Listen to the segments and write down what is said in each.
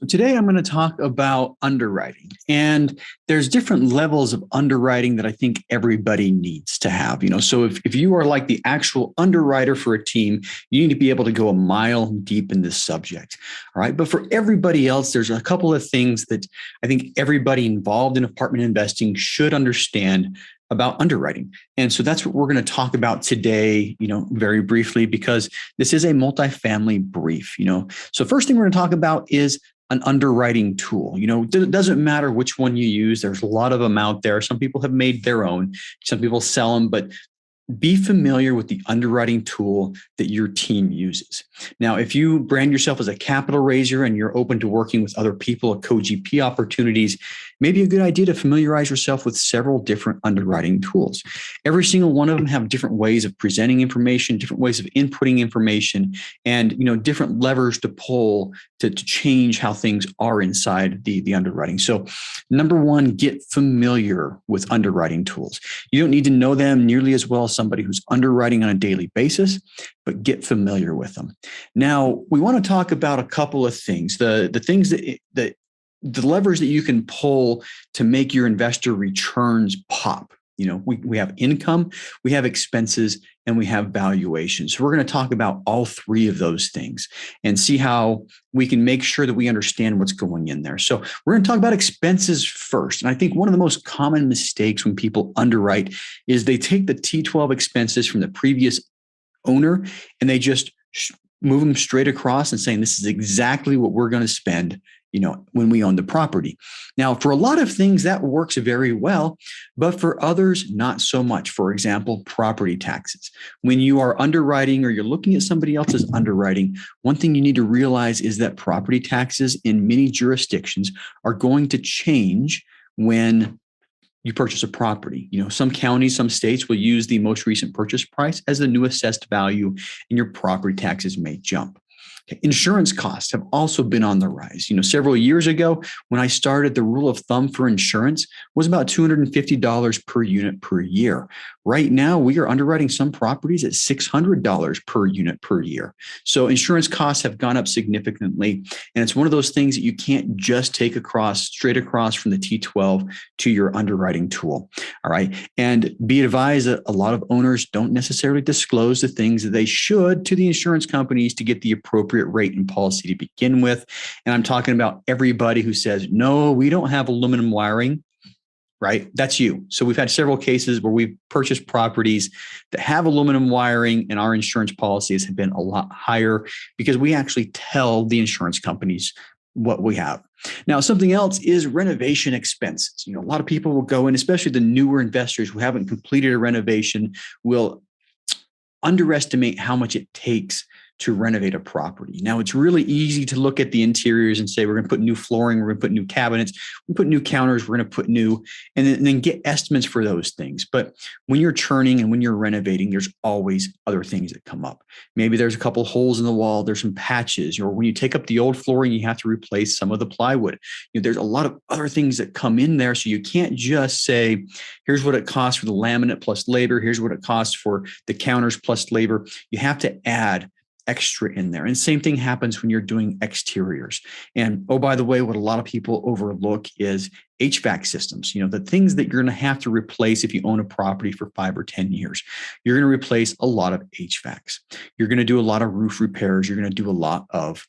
So today I'm going to talk about underwriting, and there's different levels of underwriting that I think everybody needs to have. So if you are like the actual underwriter for a team, you need to be able to go a mile deep in this subject. All right. But for everybody else, there's a couple of things that I think everybody involved in apartment investing should understand about underwriting. And so that's what we're going to talk about today, very briefly, because this is a multifamily brief. So first thing we're going to talk about is an underwriting tool. It doesn't matter which one you use. There's a lot of them out there. Some people have made their own. Some people sell them, but be familiar with the underwriting tool that your team uses. Now, if you brand yourself as a capital raiser and you're open to working with other people at co-GP opportunities, maybe a good idea to familiarize yourself with several different underwriting tools. Every single one of them have different ways of presenting information, different ways of inputting information, and different levers to pull to change how things are inside the underwriting. So number one, get familiar with underwriting tools. You don't need to know them nearly as well as somebody who's underwriting on a daily basis, but get familiar with them. Now, we want to talk about a couple of things, the things that the levers that you can pull to make your investor returns pop. We have income, we have expenses, and we have valuation. So we're going to talk about all three of those things and see how we can make sure that we understand what's going in there. So we're going to talk about expenses first. And I think one of the most common mistakes when people underwrite is they take the T12 expenses from the previous owner and they just move them straight across and saying, this is exactly what we're going to spend when we own the property. Now, for a lot of things, that works very well, but for others, not so much. For example, property taxes. When you are underwriting or you're looking at somebody else's underwriting, one thing you need to realize is that property taxes in many jurisdictions are going to change when you purchase a property. Some counties, some states will use the most recent purchase price as the new assessed value, and your property taxes may jump. Insurance costs have also been on the rise. Several years ago, when I started, the rule of thumb for insurance was about $250 per unit per year. Right now, we are underwriting some properties at $600 per unit per year. So insurance costs have gone up significantly. And it's one of those things that you can't just take straight across from the T12 to your underwriting tool. All right. And be advised that a lot of owners don't necessarily disclose the things that they should to the insurance companies to get the appropriate rate and policy to begin with. And I'm talking about everybody who says, no, we don't have aluminum wiring, right? That's you. So we've had several cases where we've purchased properties that have aluminum wiring, and our insurance policies have been a lot higher because we actually tell the insurance companies what we have. Now, something else is renovation expenses. A lot of people will go in, especially the newer investors who haven't completed a renovation, will underestimate how much it takes to renovate a property. Now, it's really easy to look at the interiors and say, we're going to put new flooring, we're going to put new cabinets, we put new counters, we're going to put new, and then get estimates for those things. But when you're churning and when you're renovating, there's always other things that come up. Maybe there's a couple holes in the wall, there's some patches, or when you take up the old flooring, you have to replace some of the plywood. There's a lot of other things that come in there. So you can't just say, here's what it costs for the laminate plus labor, here's what it costs for the counters plus labor. You have to add extra in there. And same thing happens when you're doing exteriors. And oh, by the way, what a lot of people overlook is HVAC systems, the things that you're going to have to replace if you own a property for 5 or 10 years. You're going to replace a lot of HVACs. You're going to do a lot of roof repairs. You're going to do a lot of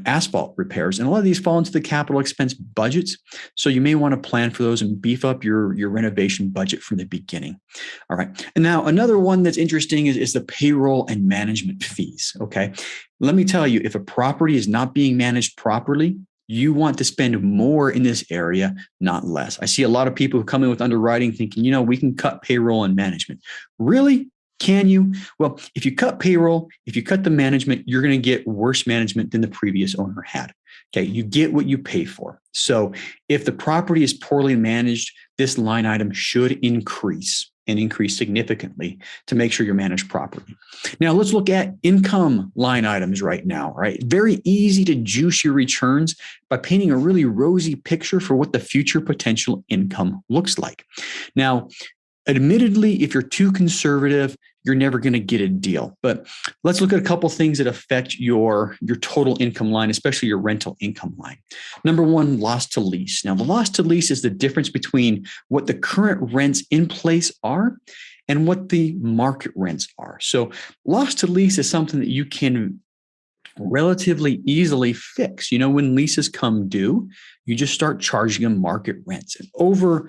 asphalt repairs. And a lot of these fall into the capital expense budgets. So you may want to plan for those and beef up your renovation budget from the beginning. All right. And now another one that's interesting is the payroll and management fees. Okay. Let me tell you, if a property is not being managed properly, you want to spend more in this area, not less. I see a lot of people who come in with underwriting thinking, we can cut payroll and management. Really? Can you? Well, if you cut payroll, if you cut the management, you're going to get worse management than the previous owner had. Okay. You get what you pay for. So if the property is poorly managed, this line item should increase and increase significantly to make sure you're managed properly. Now let's look at income line items right now, right? Very easy to juice your returns by painting a really rosy picture for what the future potential income looks like. Now, admittedly, if you're too conservative, you're never going to get a deal. But let's look at a couple things that affect your total income line, especially your rental income line. Number one, loss to lease. Now, the loss to lease is the difference between what the current rents in place are and what the market rents are. So loss to lease is something that you can relatively easily fix. When leases come due, you just start charging them market rents. And over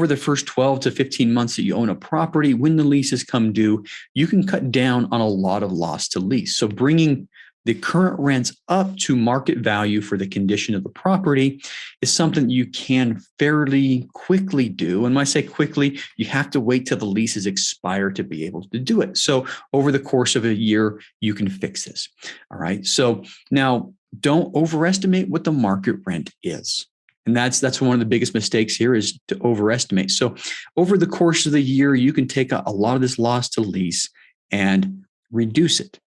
the first 12 to 15 months that you own a property, when the leases come due, you can cut down on a lot of loss to lease. So bringing the current rents up to market value for the condition of the property is something you can fairly quickly do. And when I say quickly, you have to wait till the leases expire to be able to do it. So over the course of a year, you can fix this. All right. So now don't overestimate what the market rent is. And that's one of the biggest mistakes here, is to overestimate. So over the course of the year, you can take a lot of this loss to lease and reduce it.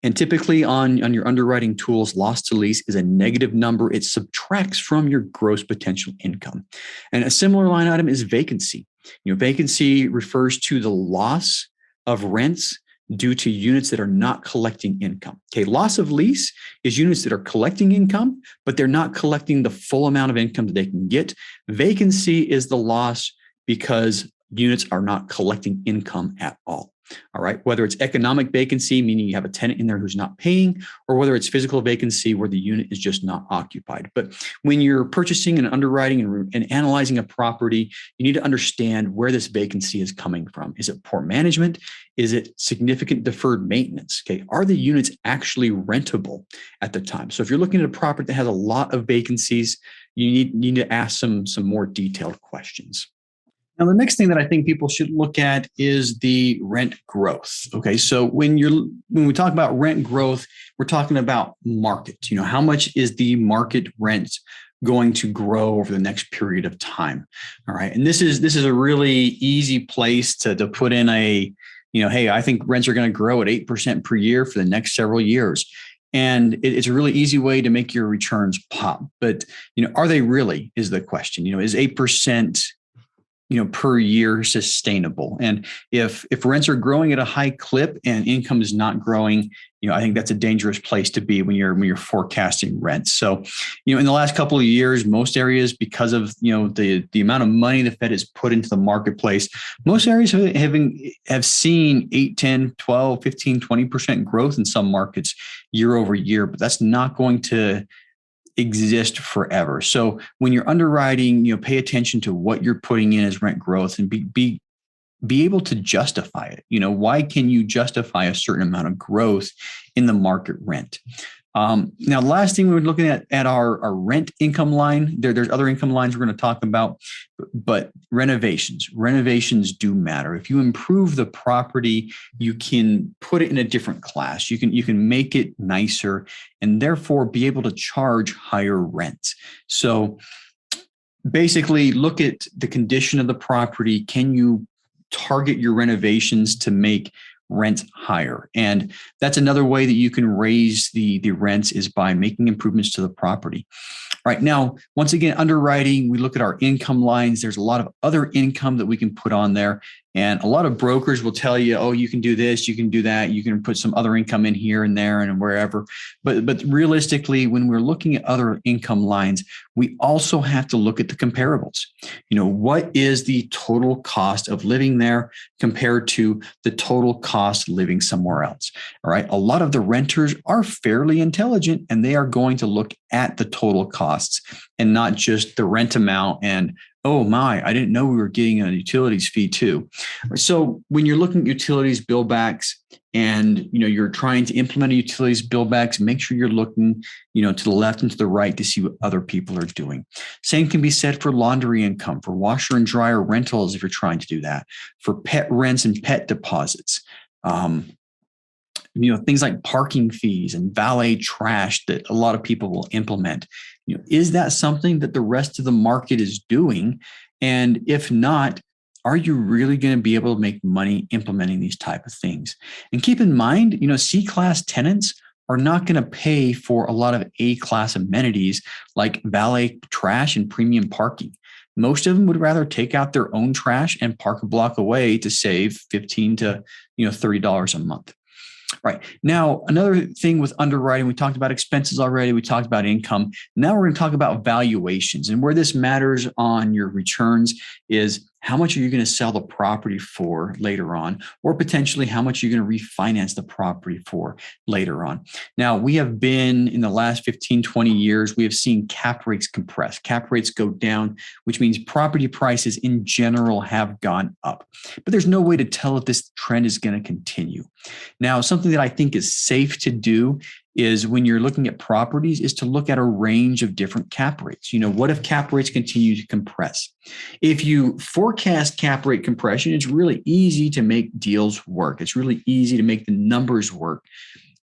And typically on your underwriting tools, loss to lease is a negative number. It subtracts from your gross potential income. And a similar line item is vacancy. Vacancy refers to the loss of rents due to units that are not collecting income. Okay, loss of lease is units that are collecting income, but they're not collecting the full amount of income that they can get. Vacancy is the loss because units are not collecting income at all. All right. Whether it's economic vacancy, meaning you have a tenant in there who's not paying, or whether it's physical vacancy where the unit is just not occupied. But when you're purchasing and underwriting and analyzing a property, you need to understand where this vacancy is coming from. Is it poor management? Is it significant deferred maintenance? Okay. Are the units actually rentable at the time? So if you're looking at a property that has a lot of vacancies, you need to ask some more detailed questions. Now, the next thing that I think people should look at is the rent growth. Okay, so when we talk about rent growth, we're talking about market. How much is the market rent going to grow over the next period of time? All right, and this is a really easy place to put in hey, I think rents are going to grow at 8% per year for the next several years. And it's a really easy way to make your returns pop. But are they really? Is the question. Is 8% per year sustainable? And if rents are growing at a high clip and income is not growing, I think that's a dangerous place to be when you're forecasting rents. So, in the last couple of years, most areas, because of the amount of money the Fed has put into the marketplace, most areas have seen 8, 10, 12, 15, 20% growth in some markets year over year, but that's not going to exist forever. So when you're underwriting, pay attention to what you're putting in as rent growth and be able to justify it. Why can you justify a certain amount of growth in the market rent? Now, the last thing we were looking at our rent income line. There's other income lines we're going to talk about, but renovations do matter. If you improve the property, you can put it in a different class. You can make it nicer and therefore be able to charge higher rents. So basically, look at the condition of the property. Can you target your renovations to make rents higher? And that's another way that you can raise the rents, is by making improvements to the property. All right. Now, once again, underwriting, we look at our income lines. There's a lot of other income that we can put on there. And a lot of brokers will tell you, oh, you can do this, you can do that, you can put some other income in here and there and wherever. But realistically, when we're looking at other income lines, we also have to look at the comparables. What is the total cost of living there compared to the total cost living somewhere else? All right. A lot of the renters are fairly intelligent and they are going to look at the total costs and not just the rent amount and, oh my, I didn't know we were getting a utilities fee too. So when you're looking at utilities bill backs and you're trying to implement a utilities bill backs, make sure you're looking to the left and to the right to see what other people are doing. Same can be said for laundry income, for washer and dryer rentals if you're trying to do that, for pet rents and pet deposits. Things like parking fees and valet trash that a lot of people will implement. Is that something that the rest of the market is doing? And if not, are you really going to be able to make money implementing these type of things? And keep in mind, C-class tenants are not going to pay for a lot of A-class amenities like valet trash and premium parking. Most of them would rather take out their own trash and park a block away to save $15 to $30 a month. Right. Now, another thing with underwriting, we talked about expenses already. We talked about income. Now we're going to talk about valuations. And where this matters on your returns is how much are you going to sell the property for later on, or potentially how much you're going to refinance the property for later on. Now, we have been in the last 15, 20 years, we have seen cap rates compress, cap rates go down, which means property prices in general have gone up. But there's no way to tell if this trend is going to continue. Now, something that I think is safe to do is when you're looking at properties is to look at a range of different cap rates. What if cap rates continue to compress? If you forecast cap rate compression, it's really easy to make deals work. It's really easy to make the numbers work.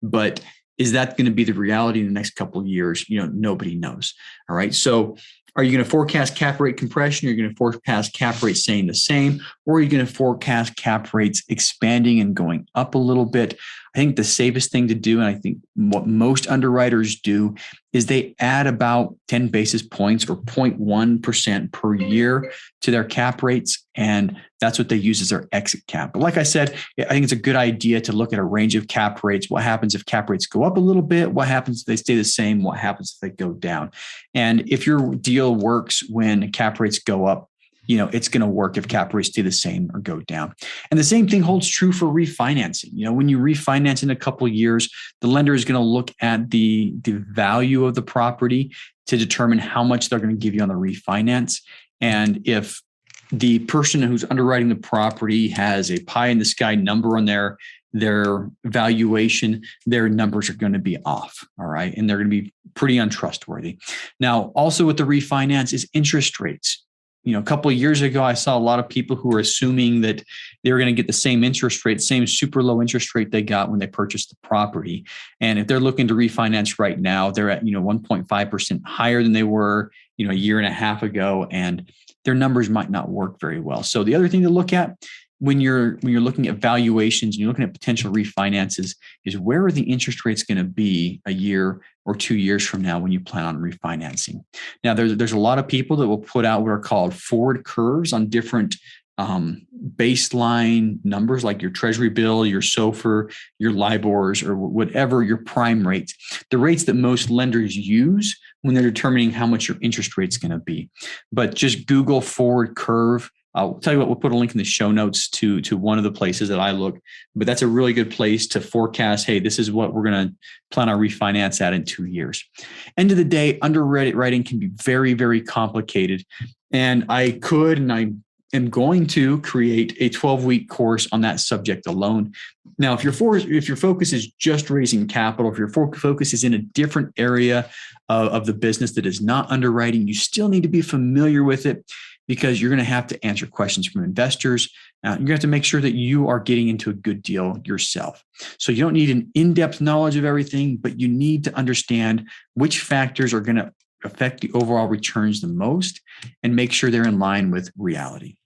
But is that going to be the reality in the next couple of years? Nobody knows. All right. So are you going to forecast cap rate compression? Are you going to forecast cap rates staying the same? Or are you going to forecast cap rates expanding and going up a little bit? I think the safest thing to do, and I think what most underwriters do, is they add about 10 basis points or 0.1% per year to their cap rates. And that's what they use as their exit cap. But like I said, I think it's a good idea to look at a range of cap rates. What happens if cap rates go up a little bit? What happens if they stay the same? What happens if they go down? And if your deal works when cap rates go up, it's going to work if cap rates stay the same or go down. And the same thing holds true for refinancing. When you refinance in a couple of years, the lender is going to look at the value of the property to determine how much they're going to give you on the refinance. And if the person who's underwriting the property has a pie in the sky number on their valuation, their numbers are going to be off. All right. And they're going to be pretty untrustworthy. Now, also with the refinance is interest rates. A couple of years ago, I saw a lot of people who were assuming that they were going to get the same interest rate, same super low interest rate they got when they purchased the property. And if they're looking to refinance right now, they're at 1.5% higher than they were a year and a half ago, and their numbers might not work very well. So the other thing to look at when you're looking at valuations and you're looking at potential refinances is where are the interest rates going to be a year or 2 years from now when you plan on refinancing. Now, there's a lot of people that will put out what are called forward curves on different baseline numbers like your treasury bill, your SOFR, your LIBORs, or whatever your prime rates, the rates that most lenders use when they're determining how much your interest rate's going to be. But just Google forward curve. I'll tell you what, we'll put a link in the show notes to one of the places that I look, but that's a really good place to forecast, hey, this is what we're going to plan our refinance at in 2 years. End of the day, underwriting can be very, very complicated. And I am going to create a 12-week course on that subject alone. Now, if your focus is just raising capital, if your focus is in a different area of the business that is not underwriting, you still need to be familiar with it, because you're going to have to answer questions from investors. You're going to have to make sure that you are getting into a good deal yourself. So you don't need an in-depth knowledge of everything, but you need to understand which factors are going to affect the overall returns the most and make sure they're in line with reality.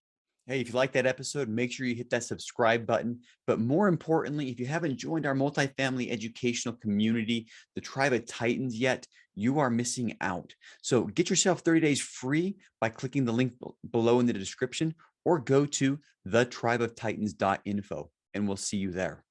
Hey, if you like that episode, make sure you hit that subscribe button. But more importantly, if you haven't joined our multifamily educational community, the Tribe of Titans yet, you are missing out. So get yourself 30 days free by clicking the link below in the description, or go to thetribeoftitans.info, and we'll see you there.